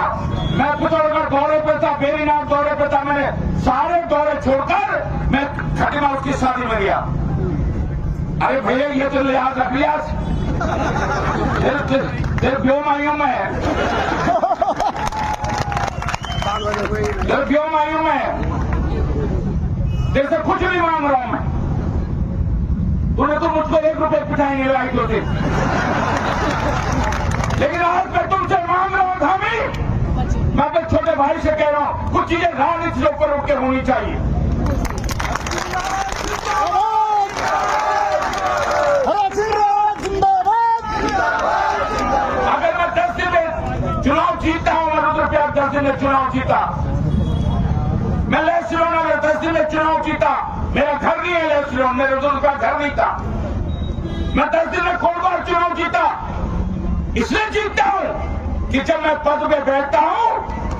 मैं पिथौरागढ़ दौरे पे था, बेरीनाथ दौरे पे था, मैंने सारे दौरे छोड़कर मैं खटीमा उसकी शादी में गया। अरे भैया ये तो लिहाज रख लिया, तेरे व्योम आयु में है, तेरे व्योम आयु में है, तेरे से कुछ नहीं मांग रहा हूं मैं। तूने तो मुझको 1 रुपए पिटाई नहीं लगाई तो थे, लेकिन आज मैं तुमसे मांग रहा हूं धामी, मैं अपने छोटे भाई से कह रहा हूं कुछ चीजें राजनीति से ऊपर उठ के होनी चाहिए। अगर मैं 10 दिन में चुनाव जीता हूं, मैं रुद्रप्रयाग 10 दिन में चुनाव जीता, मैं लेसिरोन अगर 10 दिन में चुनाव जीता, मेरा घर नहीं है लेसिरोन, मेरे रुद्र का घर नहीं था, मैं 10 दिन में कोटद्वार चुनाव जीता, इसलिए जीतता हूं कि जब मैं पद पे बैठता हूं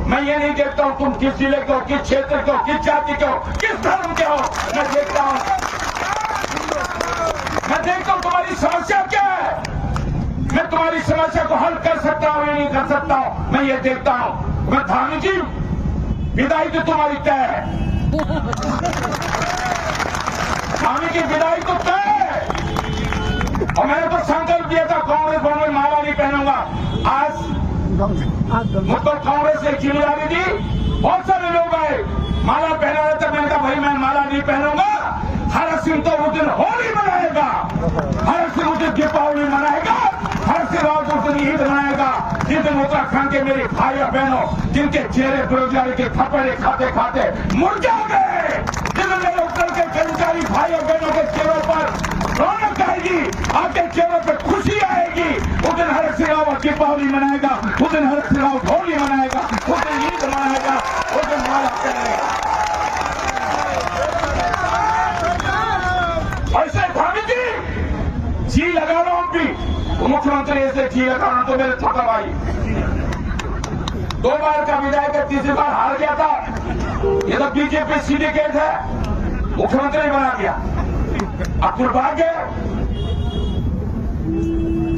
मैं ये नहीं देखता हूं तुम किस जिले के हो, किस क्षेत्र के हो, किस जाति के हो, किस धर्म के हो, मैं देखता हूं तुम्हारी समस्या क्या है, मैं तुम्हारी समस्या को हल कर सकता हूं या नहीं कर सकता हूं, मैं ये देखता हूं। मैं धामी जी विदाई तो तुम्हारी तय है, धामी की विदाई तो तय है, और मैंने तो संकल्प किया था कांग्रेस भवन में माला नहीं पहनूंगा। आज मुझको कांग्रेस ने जिम्मेदारी दी, बहुत सारे लोग आए माला पहना रहे थे, मैंने कहा भाई मैं माला नहीं पहनूंगा। हर सिंह तो उस दिन होली मनाएगा, हर सिंह उस दिन दीपावली मनाएगा, हर सिंह रावत उस दिन ईद मनाएगा, जिस दिन उत्तराखंड के मेरे भाई और बहनों जिनके चेहरे बेरोजगारी के थप्पड़े खाते खाते मुरझा गए, जिस दिन मेरे उत्तर के कर्मचारी भाई और बहनों के चेहरों पर रौनक आएगी, आपके चेहरों पर खुशी आएगी, उस दिन हर सिंह रावत दीपावली मनाएगा, उस दिन हर सिंह रावत होली मनाएगा, उस दिन ईद मनाएगा, उस दिन माला पहनेगा। ऐसे धामी जी लगा रहा हूं भी, मुख्यमंत्री ऐसे जी लगा रहा तो मेरे छोटा भाई 2 बार का विधायक है, 3री बार हार गया था, ये तो बीजेपी सिंडिकेट है, मुख्यमंत्री बना दिया। अब दुर्भाग्य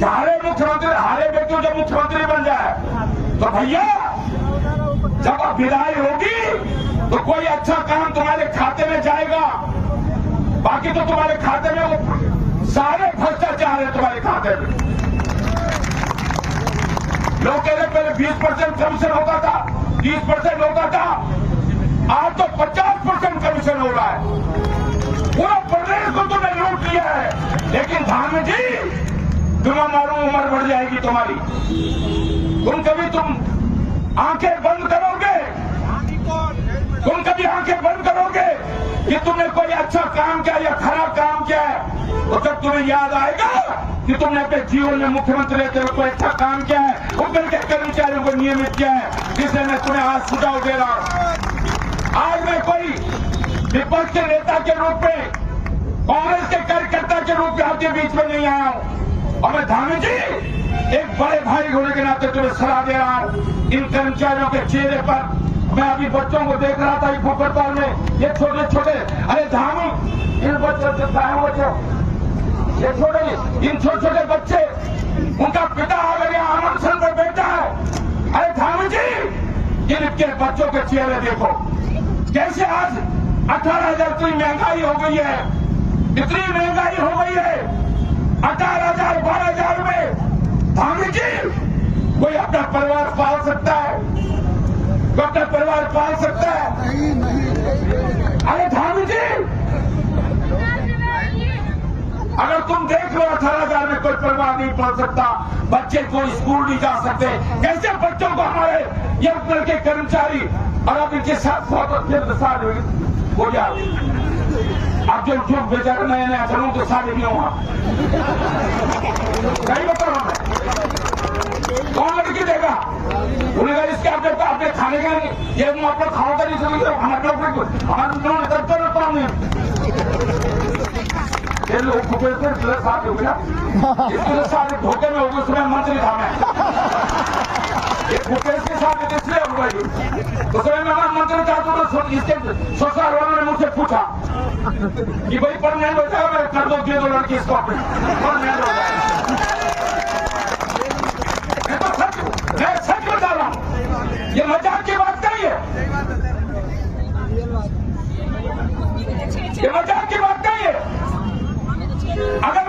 हारे मुख्यमंत्री, हारे व्यक्ति जब मुख्यमंत्री बन जाए तो भैया जब अब विदाई होगी तो कोई अच्छा काम तुम्हारे खाते में जाएगा, बाकी तो तुम्हारे खाते में वो सारे भ्रष्टाचार है तुम्हारे खाते में। लोग कह रहे पहले 20% कमीशन होता था, 30% होता था, आज तो 50% कमीशन हो रहा है। पूरा प्रदेश को तुमने लूट लिया है, लेकिन धामी जी तुम्हें मालूम उम्र बढ़ जाएगी तुम्हारी, तुम आंखें बंद करोगे तुम कभी आंखें बंद करोगे कि तुमने कोई अच्छा काम किया या खराब काम किया है, तो जब तुम्हें याद आएगा कि तुमने अपने जीवन में मुख्यमंत्री रहते हुए कोई अच्छा काम किया है, उनके के कर्मचारियों को नियमित किया है, जिसे मैं तुम्हें आज सुझाव दे रहा हूं। आज मैं कोई विपक्ष के नेता के रूप में, कांग्रेस के कार्यकर्ता के रूप में आपके बीच में नहीं आया हूं, और मैं धामी जी एक बड़े भाई होने के नाते तुम्हें सलाह दे रहा हूं। इन कर्मचारियों के चेहरे पर मैं अभी बच्चों को देख रहा था भूखड़ताल में, ये छोटे छोटे, अरे धामी इन बच्चों ये छोटे, इन छोटे छोटे बच्चे, उनका पिता अगर यहाँ अनशन पर बैठा है, अरे धामी जी इनके बच्चों के चेहरे देखो कैसे आज 18,000 इतनी महंगाई हो गई है, इतनी महंगाई हो गई है। 18,000 12,000 में धामी जी कोई अपना परिवार पाल सकता है, कोई अपना परिवार पाल सकता है? अरे धामी जी अगर तुम देख लो 18,000 में कोई परिवार नहीं पाल सकता, बच्चे कोई स्कूल नहीं जा सकते, कैसे बच्चों को हमारे ये उत्तर के कर्मचारी और अब इनके साथ हो जाए। अब जो बेचारे नए नए घरों के साथ भी हुआ सही बताओ हमें कौन लड़की देगा? उन्हें कहा इसके आपने खाने का नहीं, ये तुम अपना खाओ का नहीं समझ, हमारे दफ्तर में काम नहीं। ये लोग साथ हो गया, इसके साथ धोखे में हो गए, उसमें मंत्री था मैं, ये भूपेश के साथ इसलिए हो गई। तो समय में हमारा मंत्री था तो इसके ससुराल वालों ने मुझसे पूछा कि भाई परमानेंट हो जाएगा, मैं कर दो, दे दो लड़की इसको अपने परमानेंट हो जाएगा। मैं सच बता रहा हूं, ये मजाक की बात नहीं है, ये मजाक की बात नहीं है। अगर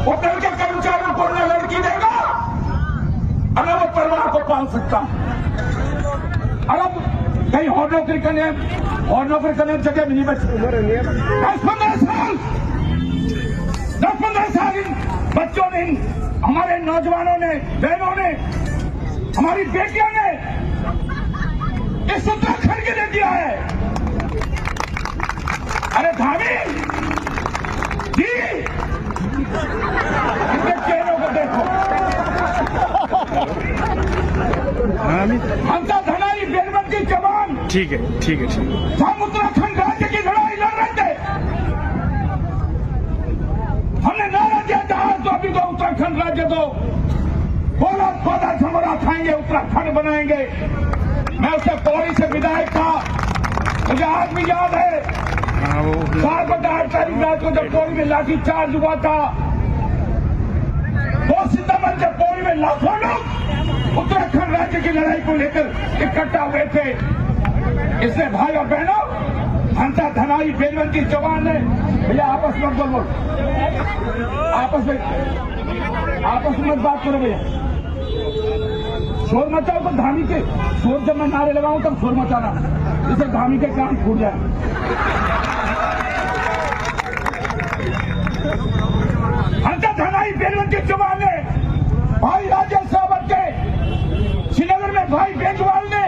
होटल के कर्मचारियों को लड़की देगा, अगर वो परिवार को पाल सकता, अगर कहीं और नौकरी करने जगह नहीं बची, 10-15 साल इन बच्चों ने, हमारे नौजवानों ने, बहनों ने, हमारी बेटियों ने इस उत्तराखंड के लिए दिया है। अरे धामी जी इनके चेहरों को देखो, हमका धनाई बेलवंत की जवान, ठीक है ठीक है ठीक है। हम उत्तराखंड राज्य की लड़ाई लड़ रहे थे, हमने नारा दिया था तो अभी तो उत्तराखंड राज्य तो बोला पौधा झमरा खाएंगे, उत्तराखंड बनाएंगे। मैं उससे पौड़ी से विधायक था, मुझे आज भी याद है 4/8 तारीख रात को जब पौड़ी में लाठी चार्ज हुआ था, 2 सितंबर जब पौड़ी में लाखों लोग उत्तराखंड राज्य की लड़ाई को लेकर इकट्ठा हुए थे। इसलिए भाई और बहनों, हंसा धनाई बेलवंत की जवान ने, भैया आपस में बोलो, आपस में बात करो भैया, शोर मचाओ तो धामी के शोर, जब मैं नारे लगाऊं तब शोर मचाना, जिससे धामी के कान फूट जाए। हंसा धनाई बेलवंत की जवान ने, भाई राजेश सावंत के, श्रीनगर में भाई बेंजवाल ने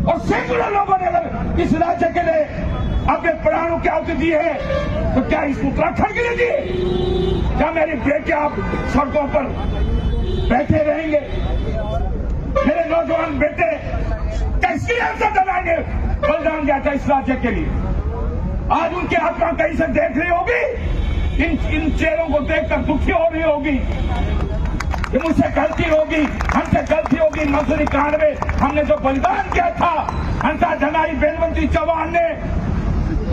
और सैकड़ों लोगों ने अगर इस राज्य के लिए अपने प्राणों की आहुति दी है, तो क्या इस उत्तराखंड के लिए दी? क्या मेरे बेटे आप सड़कों पर बैठे रहेंगे? मेरे नौजवान बेटे कैसे आंसर दलाएंगे? बलिदान दिया था इस राज्य के लिए, आज उनकी आत्मा कहीं से देख रही होगी, इन चेहरों को देखकर दुखी हो रही होगी कि मुझसे गलती होगी, हमसे गलती होगी। मसूरी कांड में हमने जो बलिदान किया था, हंसा धनाई बेलवंत चौहान ने,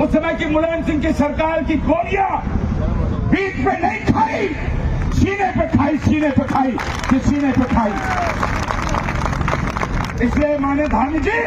उस समय की मुलायम सिंह की सरकार की गोलियां पीठ पे नहीं खाई, सीने पे खाई, सीने पे खाई, सीने पे खाई। इसलिए माने धामी जी